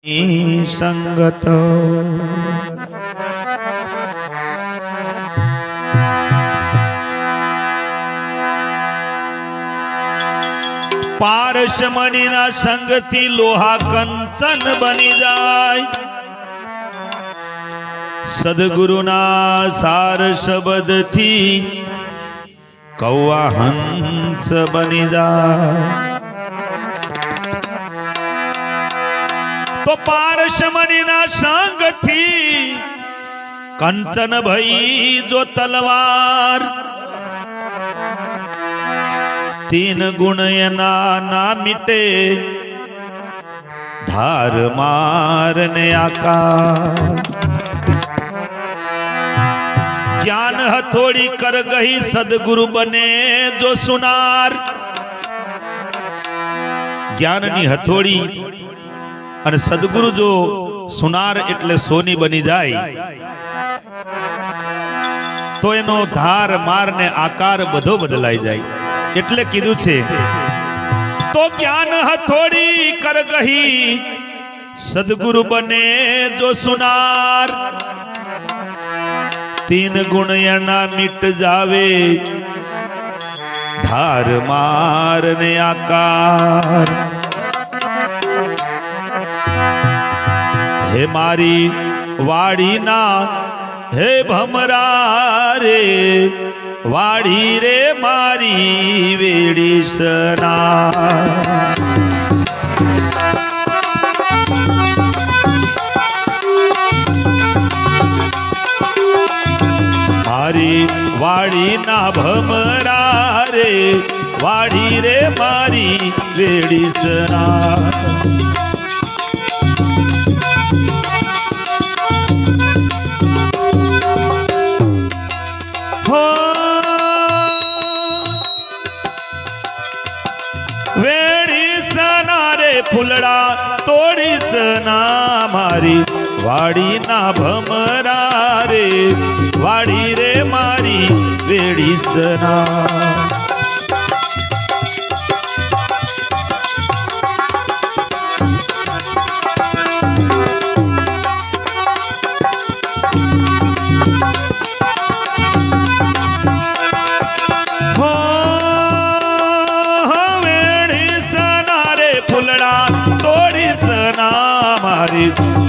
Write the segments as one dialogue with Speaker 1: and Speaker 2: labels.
Speaker 1: संगत पारसमणीना संगती लोहा कंचन बनी जाय। सद्गुरुना सार शब्द थी कौआ हंस बनी जाय। तो पारसमणीना संग थी कंचन भई जो तलवार। तीन गुण एना ना मिटे धार मारने आकार। ज्ञान हथोड़ी कर गई सदगुरु बने जो सुनार। ज्ञाननी हथोड़ी અને સદગુરુ જો સુનાર એટલે સોની બની જાય તો એનો ધાર માર ને આકાર બધો બદલાઈ જાય। એટલે કીધું છે તો જ્ઞાન હથોડી કર ગહી સદગુરુ બને જો સુનાર। तीन गुण एना मिट जावे धार मार ने आकार। हे मारी वाड़ी ना हे भमरा रे वाड़ी रे मारी वेड़ी सना। मारी वाड़ी ना भमरा रे वाड़ी रे मारी वेड़ी सना। फुलड़ा तोड़ी सना मारी वाड़ी ना भमरा रे वाड़ी रे मारी वेड़ी सना।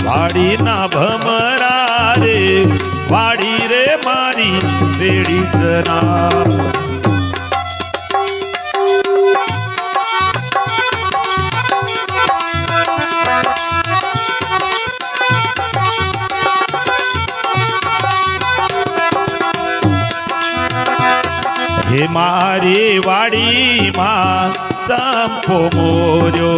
Speaker 1: वाड़ी ना भमरा रे वाड़ी रे मारी वेड़ी सना। हे मारी वाड़ी मां चंपो मोर्यो।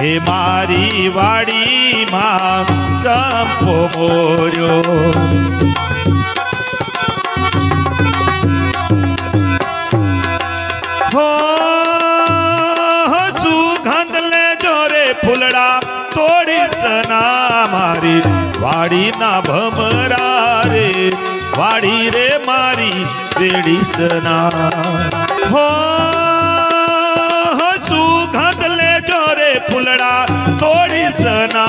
Speaker 1: हे मारी वाड़ी मां चंपो मोर्यो। हो सुगंध ले जोरे फुलड़ा तोड़ी सना मारी वाड़ी ना भमरा रे वाड़ी रे मारी वेड़ी सना। हो सुगंध ले जोरे फुलड़ा तोड़ी सना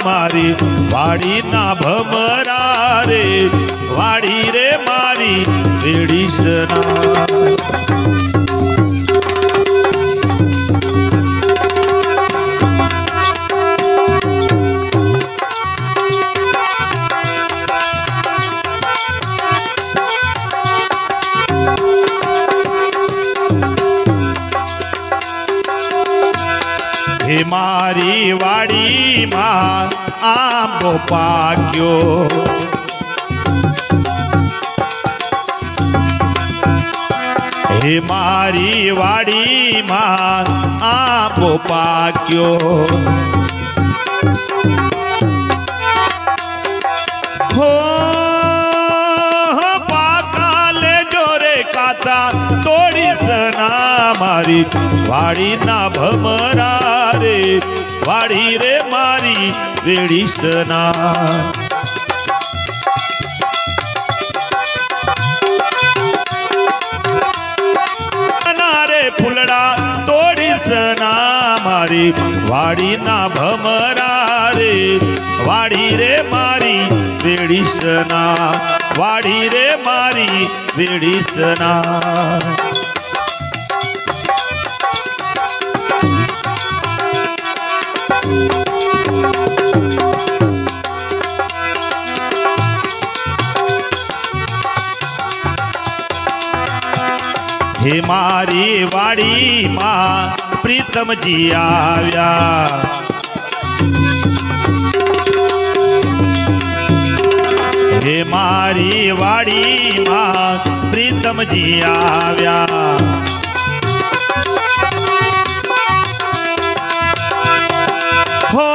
Speaker 1: मारी वाड़ी ना भमरा रे वाड़ी रे मारी वेड़ी सना। हे मारी वाड़ी मां आंबो पाक्यो। हे मारी वाड़ी मां आंबो पाक्यो। हो पाका ले जोरे काचा तोड़ी सना मारी वाड़ी ना भमरा रे वाड़ी रे मारी वेड़ी सना। फुलड़ा मारी वाड़ी ना भमरा रे वाड़ी रे मारी वेड़ीसना वाड़ी रे मारी वेड़ीसना हे मारी वाड़ी मां प्रीतम जी आव्या हे मारी वाड़ी मां प्रीतम जी आव्या हो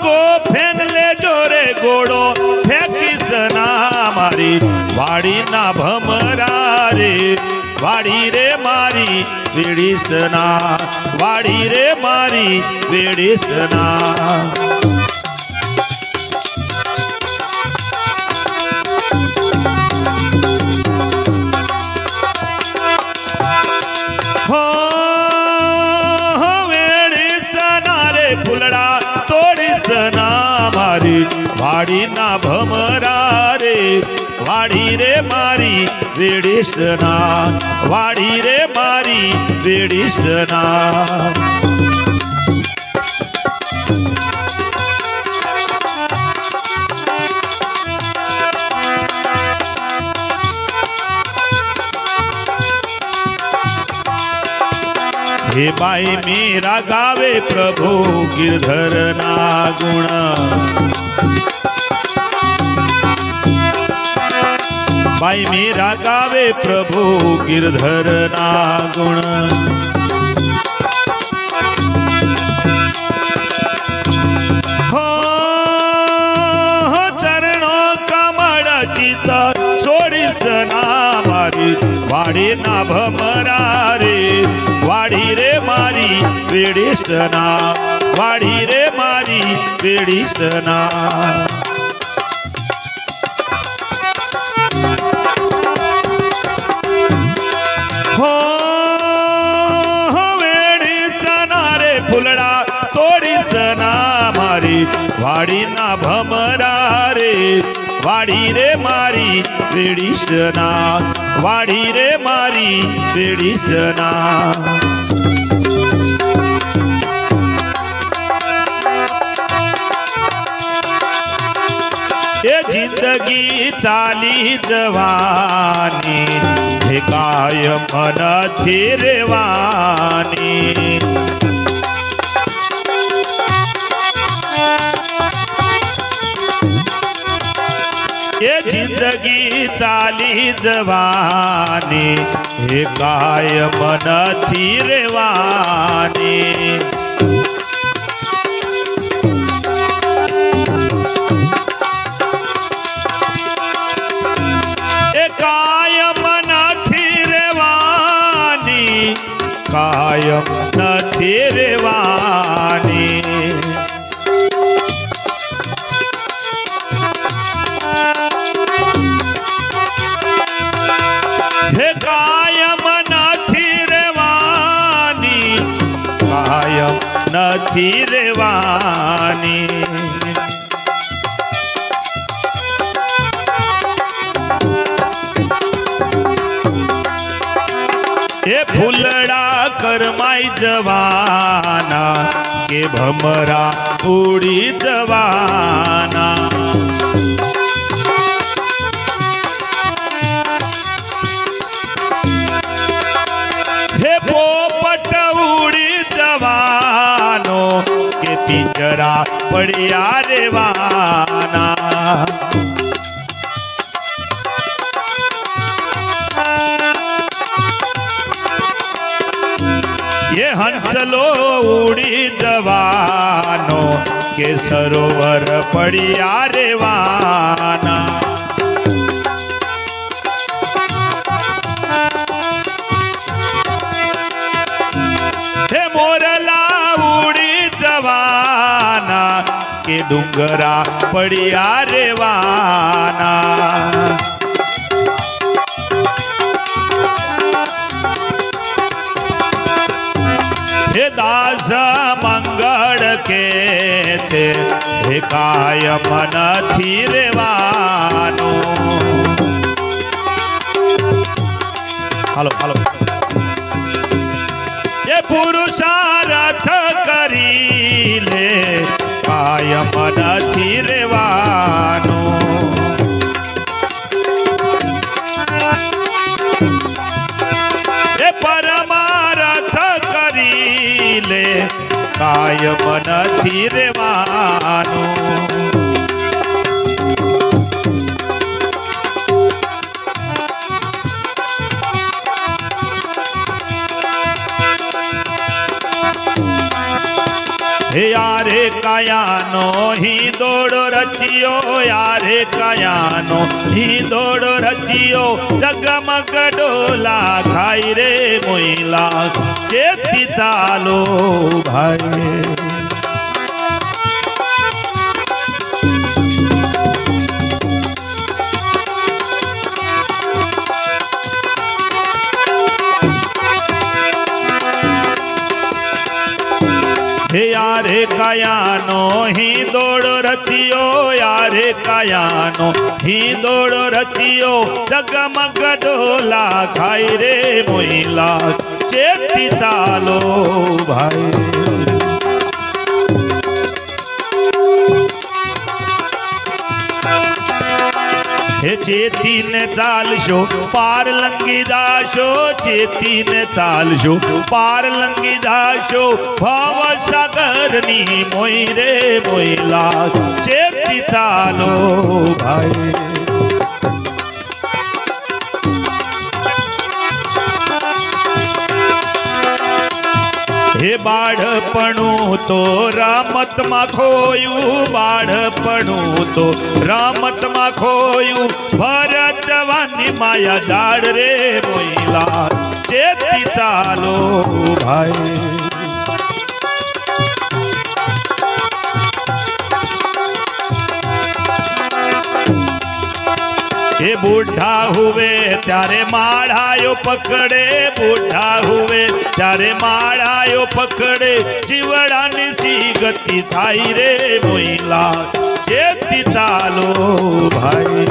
Speaker 1: गोफेन ले जोरे गोड़ो फेंकी सना मारी वाड़ी ना भमरा रे वाड़ी रे मारी वेड़ीसना वाड़ी रे मारी वेड़ीसना हो वेड़ीसना रे फुलड़ा तोड़ीसना मारी वाड़ी ना भमरा रे वाड़ी रे मारी वेड़ीसना वाड़ी रे मारी वेड़ीसना हे बाई मेरा गावे प्रभु गिरधर ना गुण भाई मेरा गावे प्रभु गिरधर ना गुण हो चरणों कमल चिता छोड़ी सना मारी वाड़ी ना भमरा रे वाड़ी रे मारी वेड़ीसना वाड़ी रे मारी वेड़ीसना हो वेड़ीसना रे फुलड़ा तोड़ीसना मारी वाड़ी ना भमरा रे वाड़ी रे मारी वेड़ीसना वाड़ी रे मारी वेड़ीसना ये जिंदगी चाली जवानी हे कायम नथी रेवानी ये जिंदगी चाली जवानी हे कायम नथी रेवानी कायम नथी रेवानी हे कायम नथी रेवानी कायम नथी रेवानी हे फूलड़ा करमाई जवाना के भमरा उड़ी जवाना हे पोपट उड़ी जवानो के पिंजरा पड़िया रेवाना ये हंसलो उड़ी जवानो के सरोवर पड़िया रेवाना हे मोरला उड़ी जवाना के डूंगरा पड़िया रेवाना હે દાસ મંગળ કે છે હે કાયમ નથી રેવાનું. હાલો હાલો. એ પુરુષાર્થ કરી લે કાયમ નથી રેવાનું. એ પરમાર્થ કરી લે કાયમ નથી રેવાનું. યારે કાયાનો હિંદોડો રચ્યો, યારે કાયાનો હિંદોડો રચ્યો, જગમગ ડોલા ખાઈ રે મોઈલા ચેતી ચાલો ભાઈ. યારે કાયાનો હિંદોડો રચ્યો, યારે કાયાનો હિંદોડો રચ્યો, જગમગ ડોલા ખાઈ રે મોઈલા ચેતી ચાલો ભાઈ. હે ચેતીને ચાલશો પાર લંગી જાશો, ચેતીને ચાલશો પાર લંગી જાશો, ભવ સાગરની મોઈ રે મોઈલા ચેતી ચાલો ભાઈ. હે બાળપણું તો રમતમાં ખોયું, બાળપણું તો રમતમાં ખોયું, ભરતવાની માયા ઝાડ રે મોઈલા ચેતી ચાલો ભાઈ. એ બુઢા હુવે ત્યારે માળાયો પકડે, બુઢા હુવે ત્યારે માળાયો પકડે, જીવડાની સી ગતિ થાય રે મોઈલા ચેતી ચાલો ભાઈ.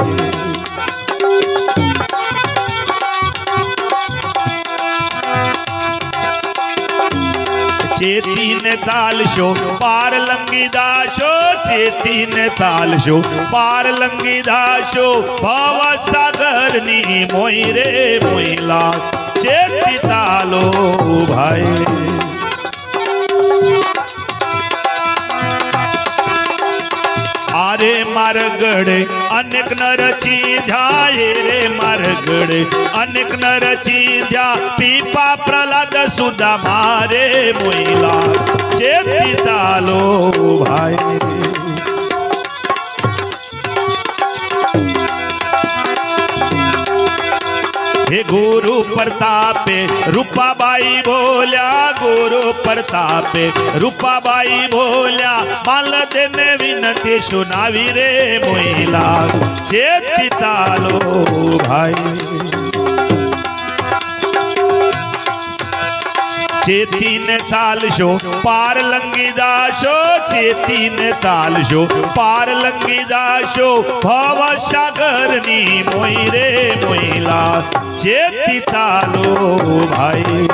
Speaker 1: ચેતીને ચાલશો પાર લંગી જાશો, ચેતીને ચાલશો પાર લંગી જાશો, ભવ સાગરની મોઈ રે મોઈલા ચેતી ચાલો ભાઈ. આરે મારગડે અનેક નર ચીધ્યા, રે મારગડે અનેક નર ચીધ્યા, પીપા પ્રહલાદ સુદા મારે મોઈલા ચેતી ચાલો ભાઈ. હે ગુરુ પ્રતાપે રૂપાબાઈ બોલ્યા, ગુરુ પ્રતાપે રૂપાબાઈ બોલ્યા, માલદેને વિનતી સુનાવી રે મોઈલા ચેતી ચાલો ભાઈ. ચેતીને ચાલશો પાર લંગી જાશો, ચેતીને ચાલશો પાર લંગી જાશો, ભવ સાગરની મોઈ રે મોઈલા ચેતી ચાલો ભાઈ.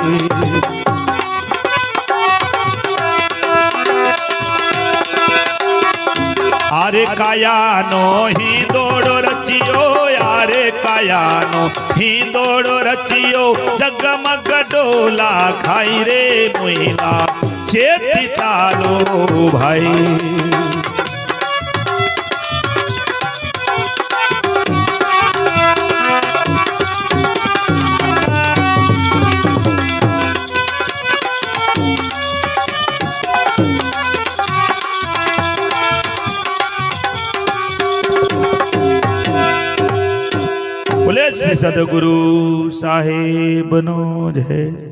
Speaker 1: આરે કાયાનો હિંદોડો રચ્યો, યારે કાયાનો હિંદોડો રચ્યો, જગમગ ડોલા ખાઈ રે મોઈલા ચેતી ચાલો ભાઈ. બોલે શ્રી સદગુરુ સાહેબનો જય.